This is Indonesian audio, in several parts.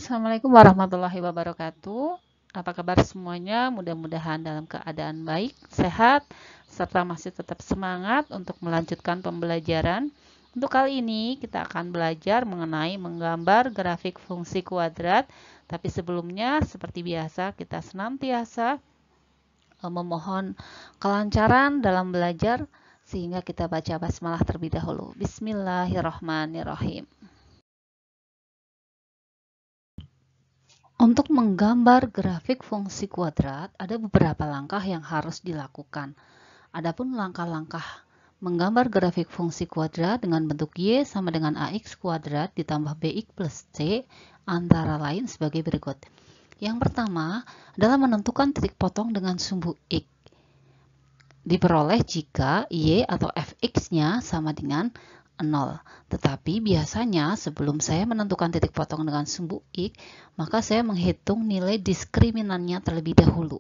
Assalamualaikum warahmatullahi wabarakatuh. Apa kabar semuanya? Mudah-mudahan dalam keadaan baik, sehat, serta masih tetap semangat untuk melanjutkan pembelajaran. Untuk kali ini kita akan belajar mengenai menggambar grafik fungsi kuadrat. Tapi sebelumnya, seperti biasa, kita senantiasa memohon kelancaran dalam belajar sehingga kita baca basmalah terlebih dahulu. Bismillahirrahmanirrahim. Untuk menggambar grafik fungsi kuadrat, ada beberapa langkah yang harus dilakukan. Adapun langkah-langkah menggambar grafik fungsi kuadrat dengan bentuk Y sama dengan AX kuadrat ditambah BX plus C antara lain sebagai berikut. Yang pertama adalah menentukan titik potong dengan sumbu X. Diperoleh jika Y atau Fx-nya sama dengan 0. Tetapi biasanya sebelum saya menentukan titik potong dengan sumbu X, maka saya menghitung nilai diskriminannya terlebih dahulu.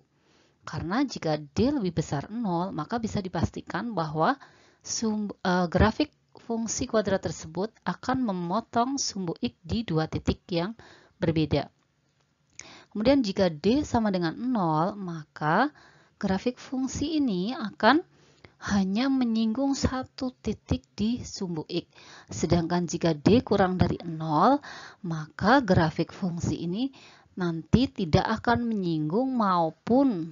Karena jika D lebih besar 0, maka bisa dipastikan bahwa grafik fungsi kuadrat tersebut akan memotong sumbu X di dua titik yang berbeda. Kemudian jika D sama dengan 0, maka grafik fungsi ini akan hanya menyinggung satu titik di sumbu X. Sedangkan jika D kurang dari 0, maka grafik fungsi ini nanti tidak akan menyinggung maupun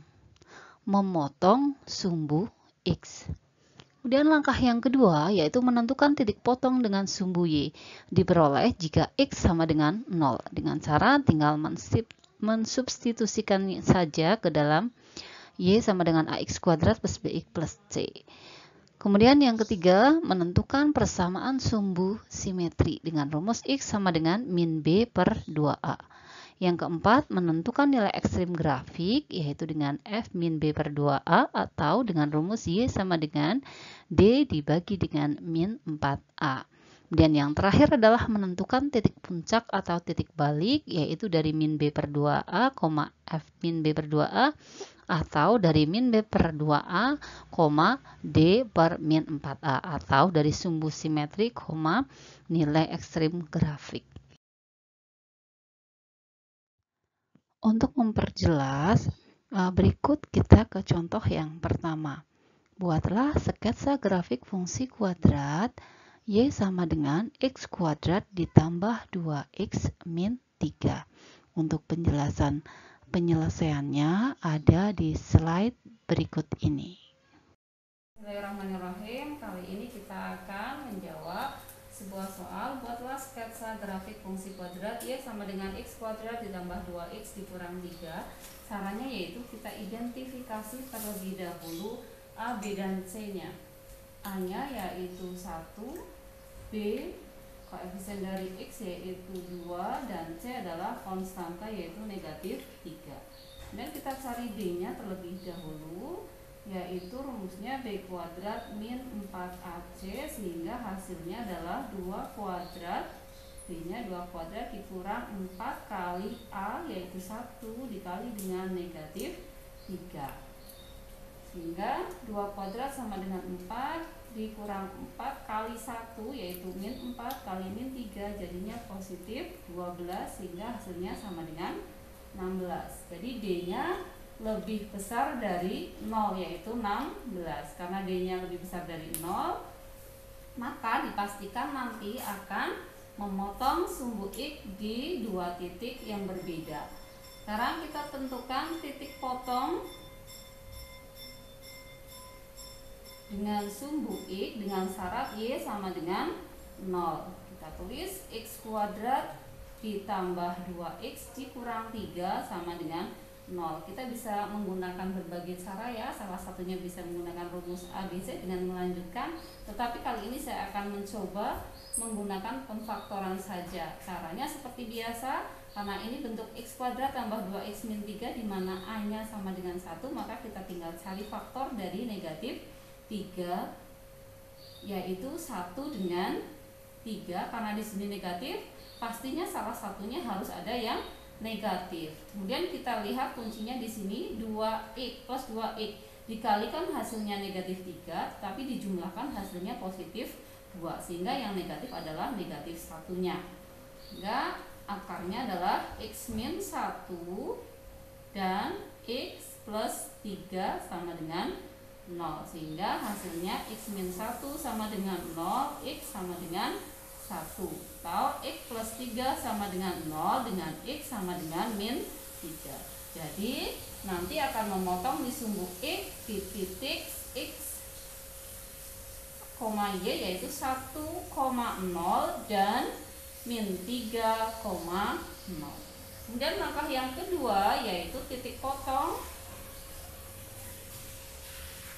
memotong sumbu X. Kemudian langkah yang kedua yaitu menentukan titik potong dengan sumbu Y. Diperoleh jika X sama dengan 0. Dengan cara tinggal mensubstitusikan saja ke dalam Y sama dengan AX kuadrat plus BX plus C. Kemudian yang ketiga, menentukan persamaan sumbu simetri dengan rumus X sama dengan min B per 2A. Yang keempat, menentukan nilai ekstrim grafik, yaitu dengan F min B per 2A atau dengan rumus Y sama dengan D dibagi dengan min 4A. Dan yang terakhir adalah menentukan titik puncak atau titik balik, yaitu dari min B per 2A, F min B per 2A, atau dari min B per 2A, D per min 4A, atau dari sumbu simetri, nilai ekstrim grafik. Untuk memperjelas, berikut kita ke contoh yang pertama. Buatlah sketsa grafik fungsi kuadrat Y sama dengan X kuadrat ditambah 2X min 3. Untuk penyelesaiannya ada di slide berikut ini. Bismillahirrahmanirrahim. Kali ini kita akan menjawab sebuah soal. Buatlah sketsa grafik fungsi kuadrat Y sama dengan X kuadrat ditambah 2X dikurang 3. Caranya yaitu kita identifikasi terlebih dahulu A, B, dan C-nya. A-nya yaitu 1, B koefisien dari X yaitu 2, dan C adalah konstanta yaitu negatif 3. Dan kita cari D-nya terlebih dahulu, yaitu rumusnya B kuadrat min 4AC, sehingga hasilnya adalah 2 kuadrat, B-nya 2 kuadrat dikurang 4 kali A yaitu 1 dikali dengan negatif 3. Sehingga 2 kuadrat sama dengan 4 dikurang 4 kali 1 yaitu min 4 kali min 3, jadinya positif 12, sehingga hasilnya sama dengan 16. Jadi D-nya lebih besar dari 0 yaitu 16. Karena D-nya lebih besar dari 0, maka dipastikan nanti akan memotong sumbu X di dua titik yang berbeda. Sekarang kita tentukan titik potong dengan sumbu X dengan syarat Y sama dengan 0. Kita tulis X kuadrat ditambah 2X dikurang 3 sama dengan 0. Kita bisa menggunakan berbagai cara ya, salah satunya bisa menggunakan rumus ABC dengan melanjutkan, tetapi kali ini saya akan mencoba menggunakan pemfaktoran saja. Caranya seperti biasa, karena ini bentuk X kuadrat tambah 2X min 3 di mana A-nya sama dengan 1, maka kita tinggal cari faktor dari negatif 3, yaitu 1 dengan 3. Karena di sini negatif, pastinya salah satunya harus ada yang negatif. Kemudian kita lihat kuncinya di sini 2x plus 2x dikalikan hasilnya negatif 3, tapi dijumlahkan hasilnya positif 2, sehingga yang negatif adalah negatif satunya. Sehingga akarnya adalah x min 1 dan x plus 3 sama dengan 0, sehingga hasilnya x min 1 sama dengan 0, x sama dengan 1, atau x plus 3 sama dengan 0 dengan x sama dengan min 3. Jadi nanti akan memotong di sumbu x di titik x, y yaitu 1,0 dan min 3,0. Kemudian langkah yang kedua yaitu titik potong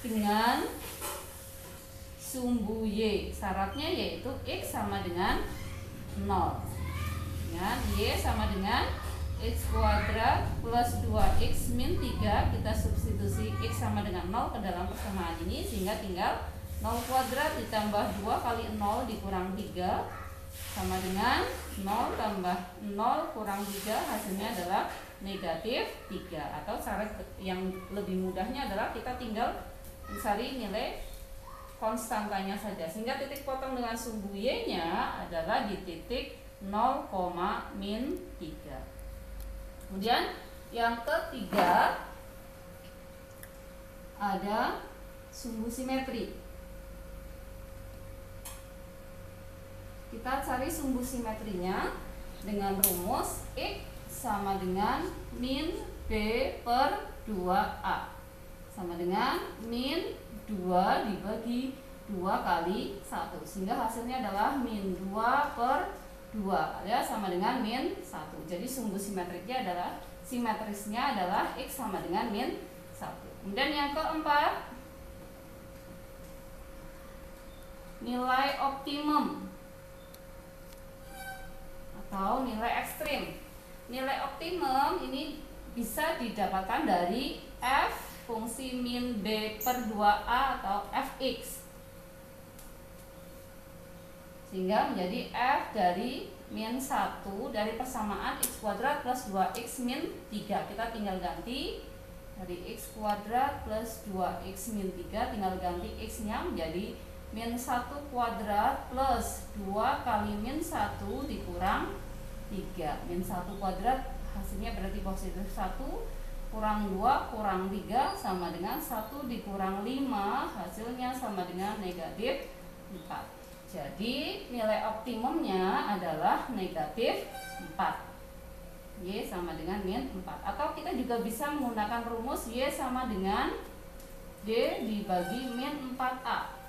dengan sumbu y. Syaratnya yaitu x sama dengan 0. Dengan y sama dengan x kuadrat plus 2x min 3. Kita substitusi x sama dengan 0 ke dalam persamaan ini, sehingga tinggal 0 kuadrat ditambah 2 kali 0 dikurang 3 sama dengan 0 tambah 0 kurang 3, hasilnya adalah negatif 3. Atau cara yang lebih mudahnya adalah kita tinggal mencari nilai konstantanya saja, sehingga titik potong dengan sumbu y nya adalah di titik 0, min 3. Kemudian yang ketiga ada sumbu simetri. Kita cari sumbu simetrinya dengan rumus x sama dengan min b per 2a sama dengan min 2 dibagi 2 kali 1, sehingga hasilnya adalah min 2 per 2 ya, sama dengan min 1. Jadi sumbu simetrisnya adalah x sama dengan min 1. Kemudian yang keempat, nilai optimum atau nilai ekstrim. Nilai optimum ini bisa didapatkan dari f fungsi min b per 2a atau fx, sehingga menjadi f dari min 1 dari persamaan x kuadrat plus 2x min 3. Kita tinggal ganti dari x kuadrat plus 2x min 3, tinggal ganti x nya menjadi min 1 kuadrat plus 2 kali min 1 dikurang 3. Min 1 kuadrat hasilnya berarti positif 1, kurang 2 kurang 3 sama dengan 1 dikurang 5, hasilnya sama dengan negatif 4. Jadi nilai optimumnya adalah negatif 4. Y sama dengan min 4. Atau kita juga bisa menggunakan rumus Y sama dengan D dibagi min 4A.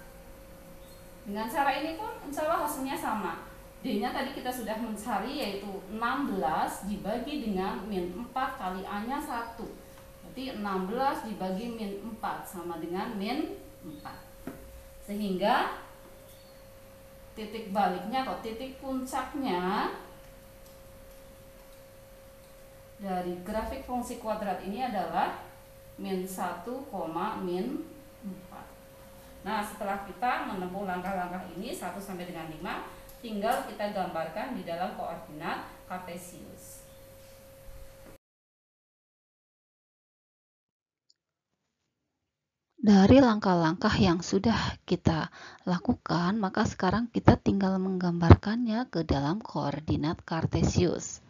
Dengan cara ini pun insya Allah hasilnya sama. D nya tadi kita sudah mencari, yaitu 16 dibagi dengan min 4 kali A nya 1. Berarti 16 dibagi min 4 sama dengan min 4. Sehingga titik baliknya atau titik puncaknya dari grafik fungsi kuadrat ini adalah min 1, min 4. Nah, setelah kita menempuh langkah-langkah ini 1 sampai dengan 5, tinggal kita gambarkan di dalam koordinat kartesius. Dari langkah-langkah yang sudah kita lakukan, maka sekarang kita tinggal menggambarkannya ke dalam koordinat kartesius.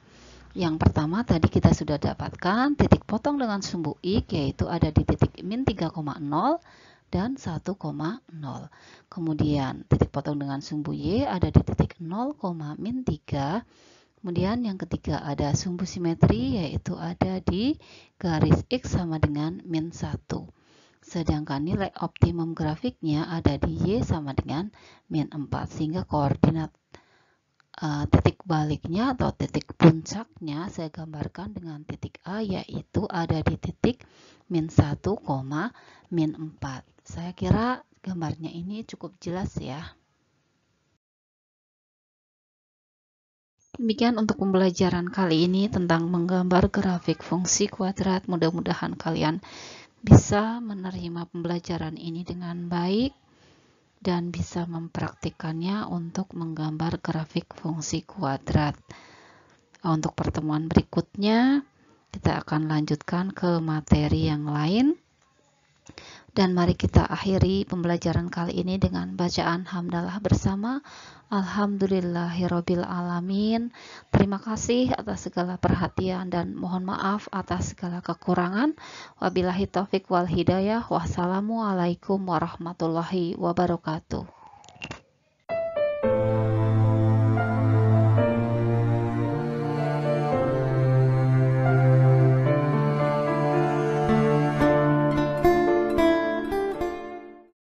Yang pertama tadi kita sudah dapatkan titik potong dengan sumbu x, yaitu ada di titik min 3,0 dan 1,0. Kemudian titik potong dengan sumbu y ada di titik 0, min 3. Kemudian yang ketiga ada sumbu simetri, yaitu ada di garis x sama dengan min 1. Sedangkan nilai optimum grafiknya ada di y sama dengan min 4, sehingga koordinat titik baliknya atau titik puncaknya saya gambarkan dengan titik A, yaitu ada di titik min 1, min 4. Saya kira gambarnya ini cukup jelas ya. Demikian untuk pembelajaran kali ini tentang menggambar grafik fungsi kuadrat. Mudah-mudahan kalian bisa menerima pembelajaran ini dengan baik dan bisa mempraktikkannya untuk menggambar grafik fungsi kuadrat. Untuk pertemuan berikutnya, kita akan lanjutkan ke materi yang lain. Dan mari kita akhiri pembelajaran kali ini dengan bacaan hamdalah bersama. Alhamdulillahirabbil alamin. Terima kasih atas segala perhatian dan mohon maaf atas segala kekurangan. Wabillahi taufik wal hidayah. Wassalamualaikum warahmatullahi wabarakatuh.